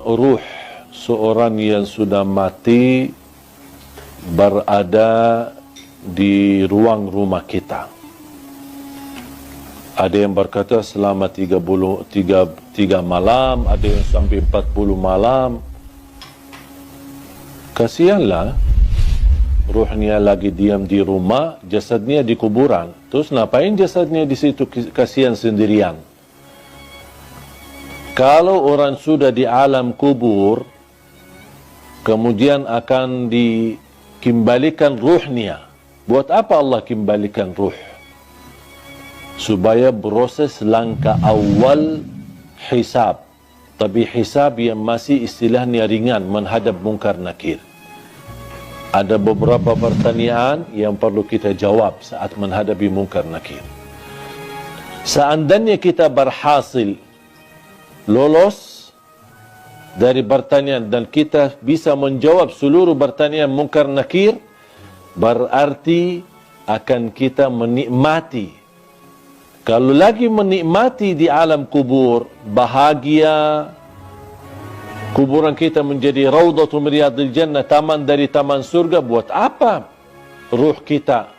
ruh seorang yang sudah mati berada di ruang rumah kita. Ada yang berkata selama 3 malam, ada yang sampai 40 malam. Kasihanlah, ruhnya lagi diam di rumah, jasadnya di kuburan. Terus ngapain jasadnya di situ kasihan sendirian? Kalau orang sudah di alam kubur, kemudian akan dikembalikan ruhnya. Buat apa Allah kembalikan ruh? Supaya proses langkah awal hisab. Tapi hisab yang masih istilahnya ringan, menghadap mungkar nakir. Ada beberapa pertanyaan yang perlu kita jawab saat menghadapi mungkar nakir. Seandainya kita berhasil lolos dari pertanyaan dan kita bisa menjawab seluruh pertanyaan mungkar nakir, berarti akan kita menikmati. Kalau lagi menikmati di alam kubur, bahagia, kuburan kita menjadi raudhatul riyadil jannah, taman dari taman surga. Buat apa ruh kita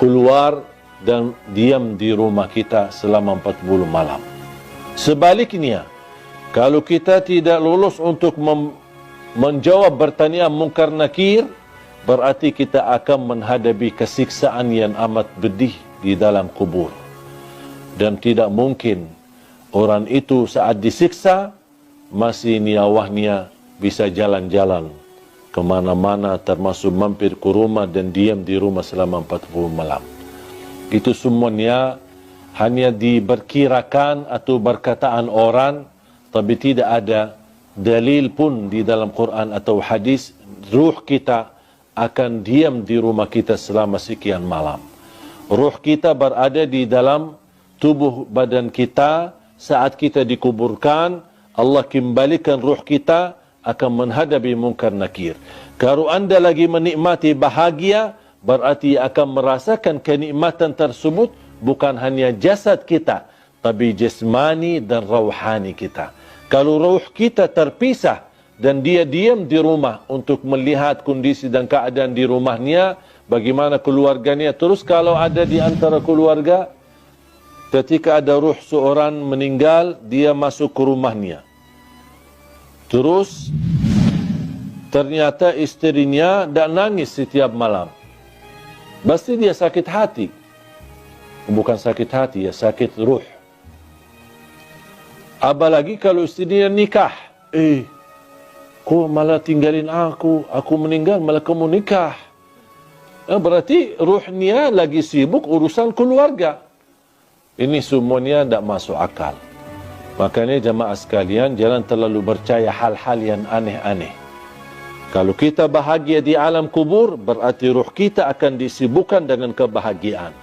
keluar dan diam di rumah kita selama 40 malam? Sebaliknya, kalau kita tidak lulus untuk menjawab pertanyaan mungkar nakir, berarti kita akan menghadapi kesiksaan yang amat pedih di dalam kubur. Dan tidak mungkin orang itu saat disiksa masih nyawanya bisa jalan-jalan kemana-mana, termasuk mampir ke rumah dan diam di rumah selama 40 malam. Itu semuanya hanya diperkirakan atau perkataan orang, tapi tidak ada dalil pun di dalam Quran atau hadis ruh kita akan diam di rumah kita selama sekian malam. Ruh kita berada di dalam tubuh badan kita saat kita dikuburkan. Allah kembalikan ruh kita akan menghadapi mungkar nakir. Kalau anda lagi menikmati bahagia, berarti akan merasakan kenikmatan tersebut bukan hanya jasad kita, tapi jasmani dan rauhani kita. Kalau ruh kita terpisah dan dia diam di rumah untuk melihat kondisi dan keadaan di rumahnya, bagaimana keluarganya. Terus kalau ada di antara keluarga, ketika ada ruh seorang meninggal, dia masuk ke rumahnya. Terus ternyata istrinya dah nangis setiap malam. Pasti dia sakit hati. Bukan sakit hati, ya sakit ruh. Apalagi kalau istrinya nikah. Kau malah tinggalin aku meninggal malah kamu nikah. Berarti ruhnya lagi sibuk urusan keluarga. Ini semuanya tidak masuk akal. Makanya jamaah sekalian, jangan terlalu percaya hal-hal yang aneh-aneh. Kalau kita bahagia di alam kubur, berarti ruh kita akan disibukkan dengan kebahagiaan.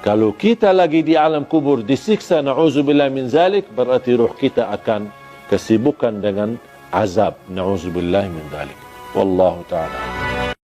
Kalau kita lagi di alam kubur disiksa, na'udzubillah min zalik, berarti ruh kita akan kesibukan dengan azab. Na'udzubillah min zalik. Wallahu ta'ala.